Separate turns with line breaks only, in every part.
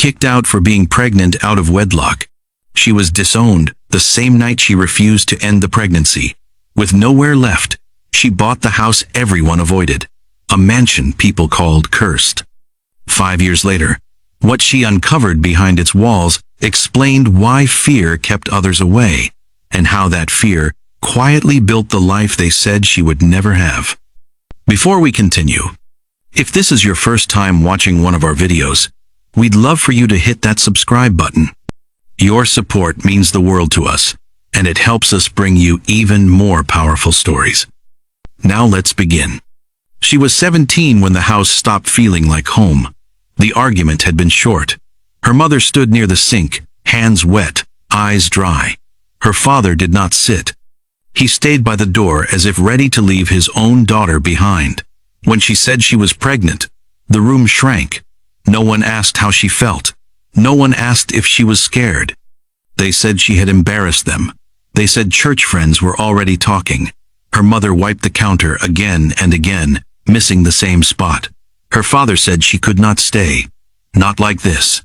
kicked out for being pregnant out of wedlock. She was disowned the same night she refused to end the pregnancy. With nowhere left, she bought the house everyone avoided, a mansion people called cursed. 5 years later, what she uncovered behind its walls explained why fear kept others away, and how that fear quietly built the life they said she would never have. Before we continue, if this is your first time watching one of our videos, we'd love for you to hit that subscribe button. Your support means the world to us, and it helps us bring you even more powerful stories. Now let's begin. She was 17 when the house stopped feeling like home. The argument had been short. Her mother stood near the sink, hands wet, eyes dry. Her father did not sit. He stayed by the door as if ready to leave his own daughter behind. When she said she was pregnant, the room shrank. No one asked how she felt. No one asked if she was scared. They said she had embarrassed them. They said church friends were already talking. Her mother wiped the counter again and again, missing the same spot. Her father said she could not stay. Not like this.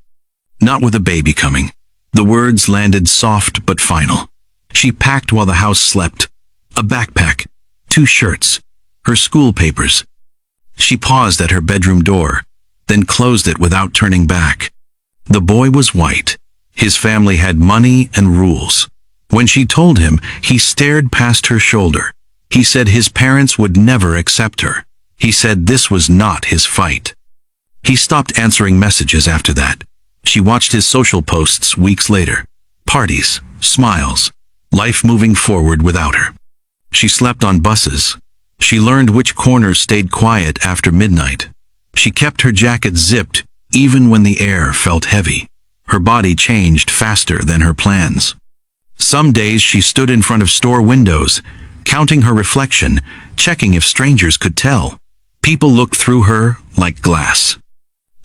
Not with a baby coming. The words landed soft but final. She packed while the house slept. A backpack, 2 shirts, her school papers. She paused at her bedroom door, then closed it without turning back. The boy was white. His family had money and rules. When she told him, he stared past her shoulder. He said his parents would never accept her. He said this was not his fight. He stopped answering messages after that. She watched his social posts weeks later. Parties, smiles, life moving forward without her. She slept on buses. She learned which corners stayed quiet after midnight. She kept her jacket zipped even when the air felt heavy. Her body changed faster than her plans. Some days she stood in front of store windows, counting her reflection, checking if strangers could tell. People looked through her like glass.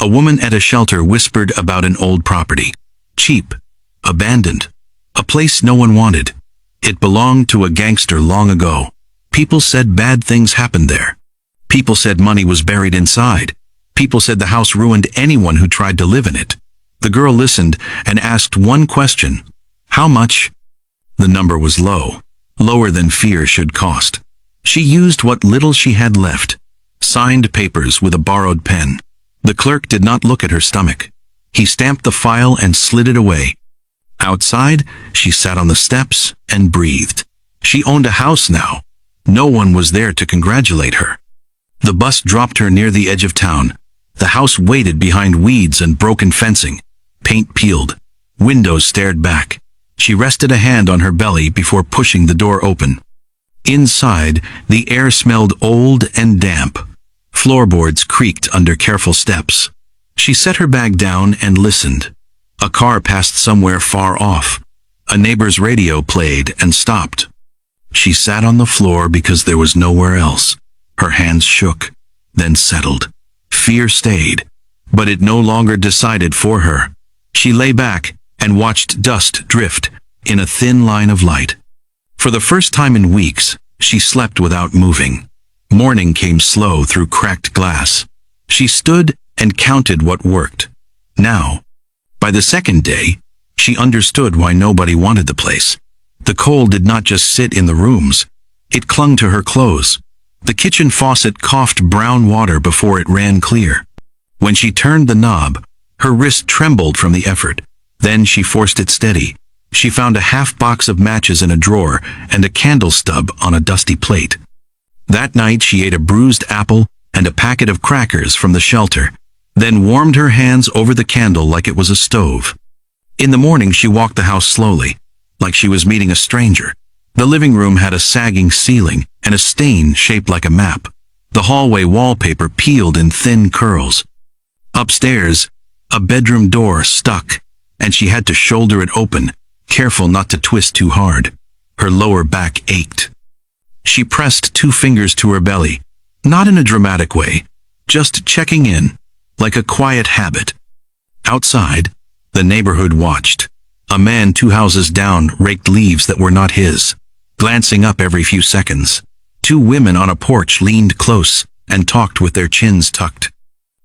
A woman at a shelter whispered about an old property. Cheap, abandoned, a place no one wanted. It belonged to a gangster long ago. People said bad things happened there. People said money was buried inside. People said the house ruined anyone who tried to live in it. The girl listened and asked one question. How much? The number was low, lower than fear should cost. She used what little she had left, signed papers with a borrowed pen. The clerk did not look at her stomach. He stamped the file and slid it away. Outside, she sat on the steps and breathed. She owned a house now. No one was there to congratulate her. The bus dropped her near the edge of town. The house waited behind weeds and broken fencing. Paint peeled. Windows stared back. She rested a hand on her belly before pushing the door open. Inside, the air smelled old and damp. Floorboards creaked under careful steps. She set her bag down and listened. A car passed somewhere far off. A neighbor's radio played and stopped. She sat on the floor because there was nowhere else. Her hands shook, then settled. Fear stayed, but it no longer decided for her. She lay back and watched dust drift in a thin line of light. For the first time in weeks, she slept without moving. Morning came slow through cracked glass. She stood and counted what worked. Now, by the second day, she understood why nobody wanted the place. The coal did not just sit in the rooms. It clung to her clothes. The kitchen faucet coughed brown water before it ran clear. When she turned the knob, her wrist trembled from the effort. Then she forced it steady. She found a half box of matches in a drawer and a candle stub on a dusty plate. That night she ate a bruised apple and a packet of crackers from the shelter, then warmed her hands over the candle like it was a stove. In the morning she walked the house slowly, like she was meeting a stranger. The living room had a sagging ceiling and a stain shaped like a map. The hallway wallpaper peeled in thin curls. Upstairs, a bedroom door stuck, and she had to shoulder it open, careful not to twist too hard. Her lower back ached. She pressed 2 fingers to her belly, not in a dramatic way, just checking in, like a quiet habit. Outside, the neighborhood watched. A man 2 houses down raked leaves that were not his, glancing up every few seconds. 2 women on a porch leaned close and talked with their chins tucked.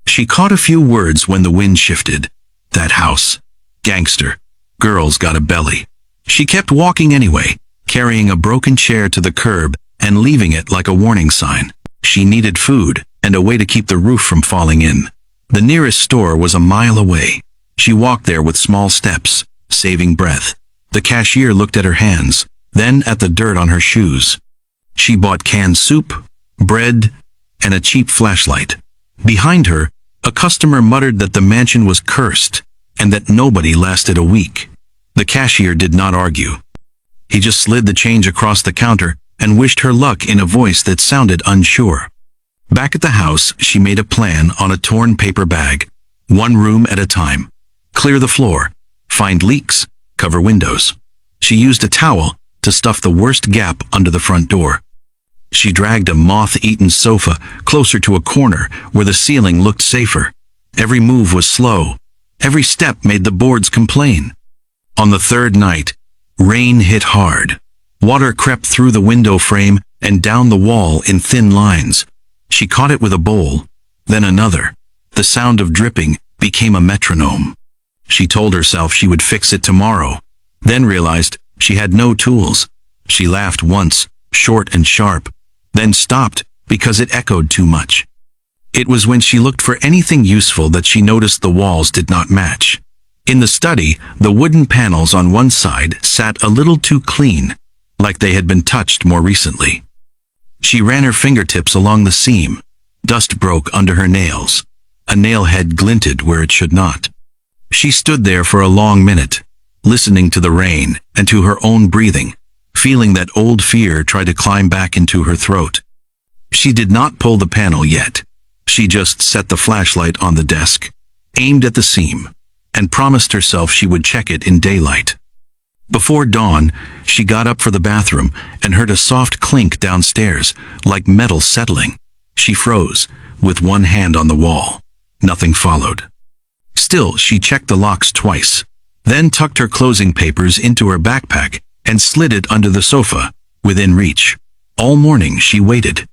She caught a few words when the wind shifted. That house. Gangster. Girl's got a belly. She kept walking anyway, carrying a broken chair to the curb and leaving it like a warning sign. She needed food and a way to keep the roof from falling in. The nearest store was a mile away. She walked there with small steps, saving breath. The cashier looked at her hands, then at the dirt on her shoes. She bought canned soup, bread, and a cheap flashlight. Behind her, a customer muttered that the mansion was cursed and that nobody lasted a week. The cashier did not argue. He just slid the change across the counter and wished her luck in a voice that sounded unsure. Back at the house, she made a plan on a torn paper bag. One room at a time. Clear the floor. Find leaks. Cover windows. She used a towel to stuff the worst gap under the front door. She dragged a moth-eaten sofa closer to a corner where the ceiling looked safer. Every move was slow. Every step made the boards complain. On the third night, rain hit hard. Water crept through the window frame and down the wall in thin lines. She caught it with a bowl, then another. The sound of dripping became a metronome. She told herself she would fix it tomorrow, then realized she had no tools. She laughed once, short and sharp, then stopped because it echoed too much. It was when she looked for anything useful that she noticed the walls did not match. In the study, the wooden panels on one side sat a little too clean, like they had been touched more recently. She ran her fingertips along the seam. Dust broke under her nails. A nail head glinted where it should not. She stood there for a long minute, listening to the rain and to her own breathing, feeling that old fear try to climb back into her throat. She did not pull the panel yet. She just set the flashlight on the desk, aimed at the seam, and promised herself she would check it in daylight. Before dawn, she got up for the bathroom and heard a soft clink downstairs, like metal settling. She froze, with one hand on the wall. Nothing followed. Still, she checked the locks twice, then tucked her closing papers into her backpack and slid it under the sofa, within reach. All morning she waited.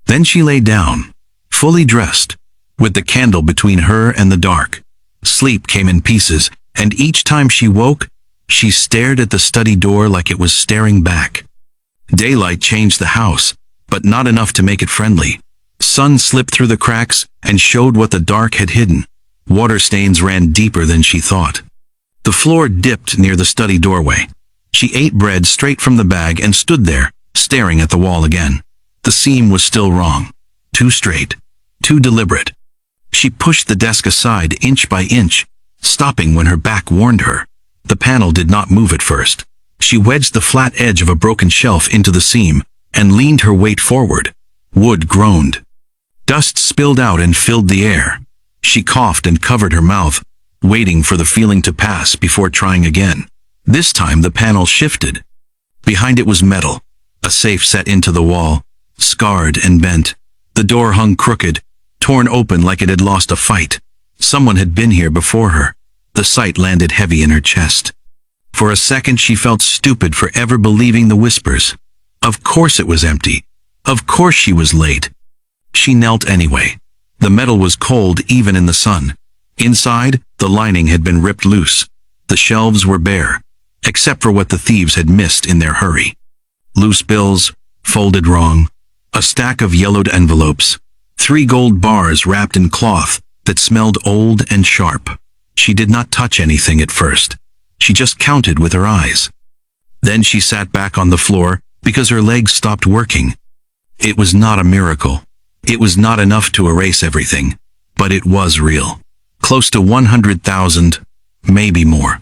Then she lay down, fully dressed, with the candle between her and the dark. Sleep came in pieces, and each time she woke, she stared at the study door like it was staring back. Daylight changed the house, but not enough to make it friendly. Sun slipped through the cracks and showed what the dark had hidden. Water stains ran deeper than she thought. The floor dipped near the study doorway. She ate bread straight from the bag and stood there, staring at the wall again. The seam was still wrong. Too straight. Too deliberate. She pushed the desk aside inch by inch, stopping when her back warned her. The panel did not move at first. She wedged the flat edge of a broken shelf into the seam and leaned her weight forward. Wood groaned. Dust spilled out and filled the air. She coughed and covered her mouth, waiting for the feeling to pass before trying again. This time the panel shifted. Behind it was metal, a safe set into the wall, scarred and bent. The door hung crooked, torn open like it had lost a fight. Someone had been here before her. The sight landed heavy in her chest. For a second she felt stupid for ever believing the whispers. Of course it was empty. Of course she was late. She knelt anyway. The metal was cold even in the sun. Inside, the lining had been ripped loose. The shelves were bare, except for what the thieves had missed in their hurry. Loose bills, folded wrong, a stack of yellowed envelopes, 3 gold bars wrapped in cloth that smelled old and sharp. She did not touch anything at first. She just counted with her eyes. Then she sat back on the floor because her legs stopped working. It was not a miracle. It was not enough to erase everything, but it was real. Close to 100,000, maybe more.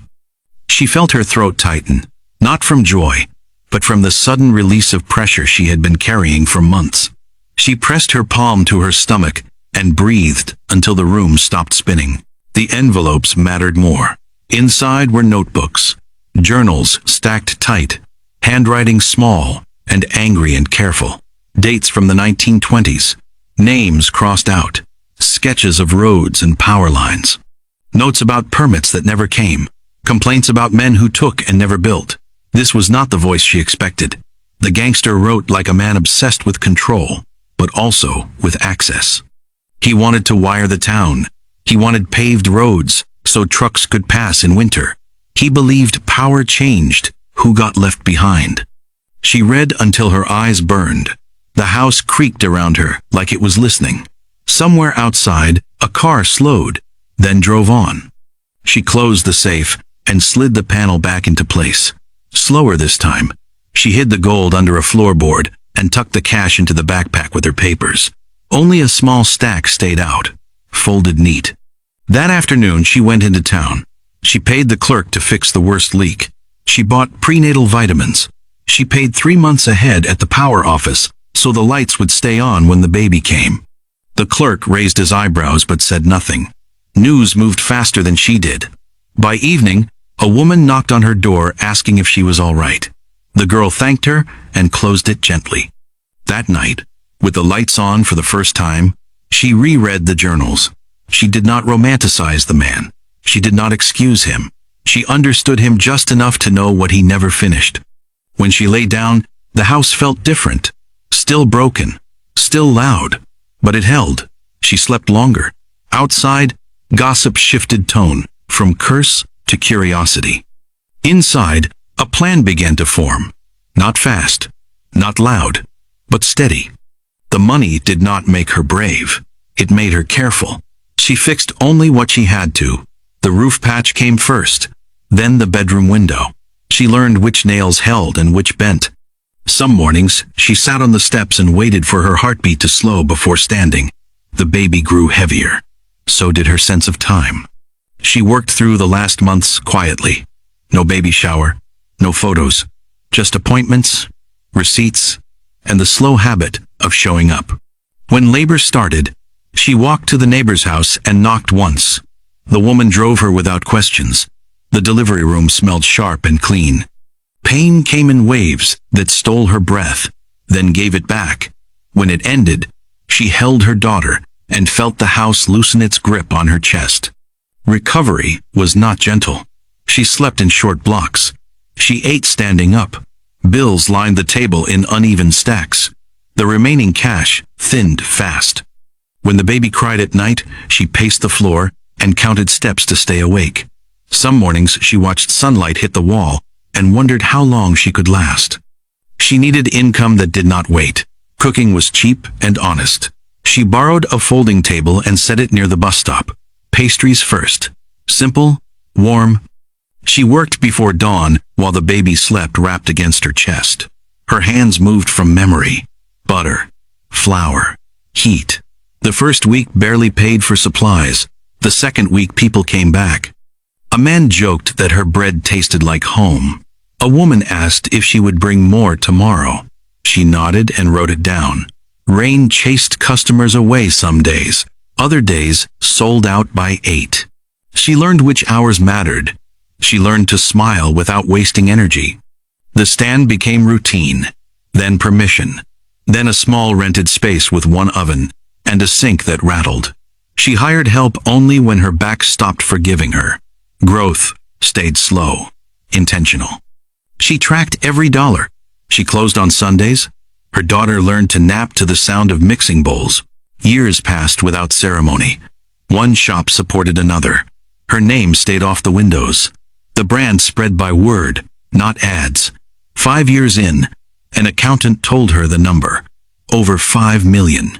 She felt her throat tighten, not from joy, but from the sudden release of pressure she had been carrying for months. She pressed her palm to her stomach and breathed until the room stopped spinning. The envelopes mattered more. Inside were notebooks, journals stacked tight, handwriting small and angry and careful, dates from the 1920s, names crossed out, sketches of roads and power lines, notes about permits that never came, complaints about men who took and never built. This was not the voice she expected. The gangster wrote like a man obsessed with control, but also with access. He wanted to wire the town. He wanted paved roads, so trucks could pass in winter. He believed power changed who got left behind. She read until her eyes burned. The house creaked around her like it was listening. Somewhere outside, a car slowed, then drove on. She closed the safe and slid the panel back into place. Slower this time. She hid the gold under a floorboard and tucked the cash into the backpack with her papers. Only a small stack stayed out, folded neat. That afternoon, she went into town. She paid the clerk to fix the worst leak. She bought prenatal vitamins. She paid 3 months ahead at the power office so the lights would stay on when the baby came. The clerk raised his eyebrows but said nothing. News moved faster than she did. By evening, a woman knocked on her door asking if she was all right. The girl thanked her and closed it gently. That night, with the lights on for the first time, she reread the journals. She did not romanticize the man. She did not excuse him. She understood him just enough to know what he never finished. When she lay down, the house felt different. Still broken. Still loud. But it held. She slept longer. Outside, gossip shifted tone, from curse to curiosity. Inside, a plan began to form. Not fast, not loud, but steady. The money did not make her brave. It made her careful. She fixed only what she had to. The roof patch came first, then the bedroom window. She learned which nails held and which bent. Some mornings, she sat on the steps and waited for her heartbeat to slow before standing. The baby grew heavier. So did her sense of time. She worked through the last months quietly. No baby shower, no photos, just appointments, receipts, and the slow habit of showing up. When labor started, she walked to the neighbor's house and knocked once. The woman drove her without questions. The delivery room smelled sharp and clean. Pain came in waves that stole her breath, then gave it back. When it ended, she held her daughter and felt the house loosen its grip on her chest. Recovery was not gentle. She slept in short blocks. She ate standing up. Bills lined the table in uneven stacks. The remaining cash thinned fast. When the baby cried at night, she paced the floor and counted steps to stay awake. Some mornings she watched sunlight hit the wall and wondered how long she could last. She needed income that did not wait. Cooking was cheap and honest. She borrowed a folding table and set it near the bus stop. Pastries first. Simple, warm. She worked before dawn while the baby slept wrapped against her chest. Her hands moved from memory. Butter, flour, heat. The first week barely paid for supplies. The second week people came back. A man joked that her bread tasted like home. A woman asked if she would bring more tomorrow. She nodded and wrote it down. Rain chased customers away some days. Other days sold out by 8. She learned which hours mattered. She learned to smile without wasting energy. The stand became routine, then permission, then a small rented space with one oven and a sink that rattled. She hired help only when her back stopped forgiving her. Growth stayed slow, intentional. She tracked every dollar. She closed on Sundays. Her daughter learned to nap to the sound of mixing bowls. Years passed without ceremony. One shop supported another. Her name stayed off the windows. The brand spread by word, not ads. 5 years in, an accountant told her the number. Over 5 million.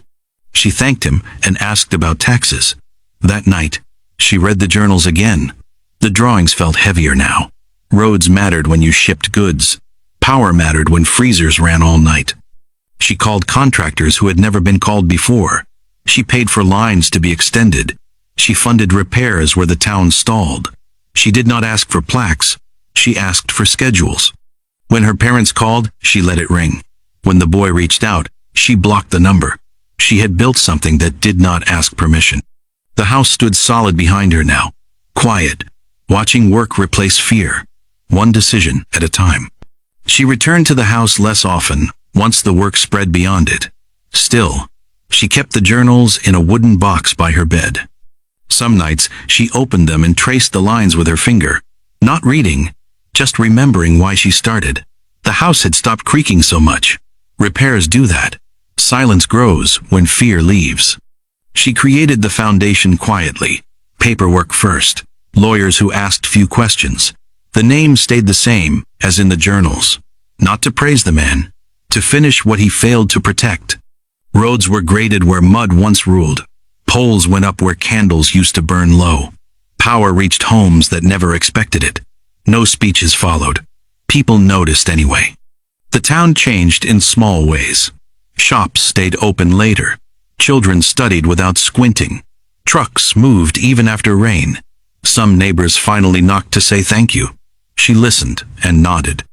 She thanked him and asked about taxes. That night, she read the journals again. The drawings felt heavier now. Roads mattered when you shipped goods. Power mattered when freezers ran all night. She called contractors who had never been called before. She paid for lines to be extended. She funded repairs where the town stalled. She did not ask for plaques. She asked for schedules. When her parents called, she let it ring. When the boy reached out, she blocked the number. She had built something that did not ask permission. The house stood solid behind her now, quiet, watching work replace fear, one decision at a time. She returned to the house less often, once the work spread beyond it. Still, she kept the journals in a wooden box by her bed. Some nights, she opened them and traced the lines with her finger, not reading, just remembering why she started. The house had stopped creaking so much. Repairs do that. Silence grows when fear leaves. She created the foundation quietly, paperwork first, lawyers who asked few questions. The name stayed the same as in the journals. Not to praise the man, to finish what he failed to protect. Roads were graded where mud once ruled. Poles went up where candles used to burn low. Power reached homes that never expected it. No speeches followed. People noticed anyway. The town changed in small ways. Shops stayed open later. Children studied without squinting. Trucks moved even after rain. Some neighbors finally knocked to say thank you. She listened and nodded.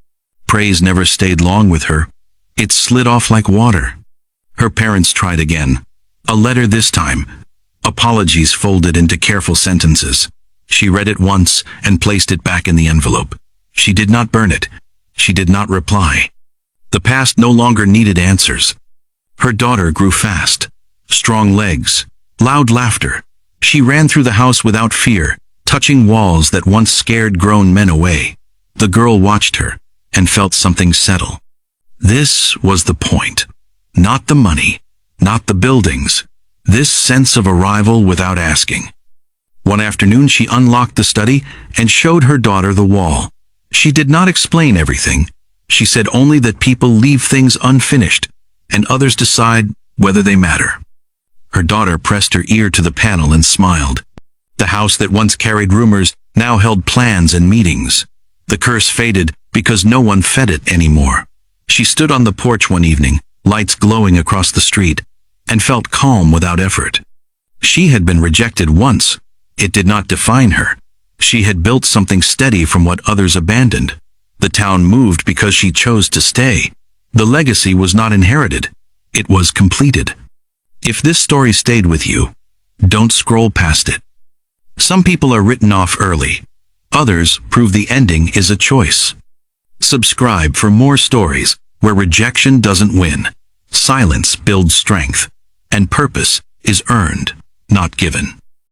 Praise never stayed long with her. It slid off like water. Her parents tried again. A letter this time. Apologies folded into careful sentences. She read it once and placed it back in the envelope. She did not burn it. She did not reply. The past no longer needed answers. Her daughter grew fast. Strong legs. Loud laughter. She ran through the house without fear, touching walls that once scared grown men away. The girl watched her and felt something settle. This was the point. Not the money, not the buildings. This sense of arrival without asking. One afternoon she unlocked the study and showed her daughter the wall. She did not explain everything. She said only that people leave things unfinished, and others decide whether they matter. Her daughter pressed her ear to the panel and smiled. The house that once carried rumors now held plans and meetings. The curse faded because no one fed it anymore. She stood on the porch one evening, lights glowing across the street, and felt calm without effort. She had been rejected once. It did not define her. She had built something steady from what others abandoned. The town moved because she chose to stay. The legacy was not inherited. It was completed. If this story stayed with you, don't scroll past it. Some people are written off early. Others prove the ending is a choice. Subscribe for more stories where rejection doesn't win. Silence builds strength, and purpose is earned, not given.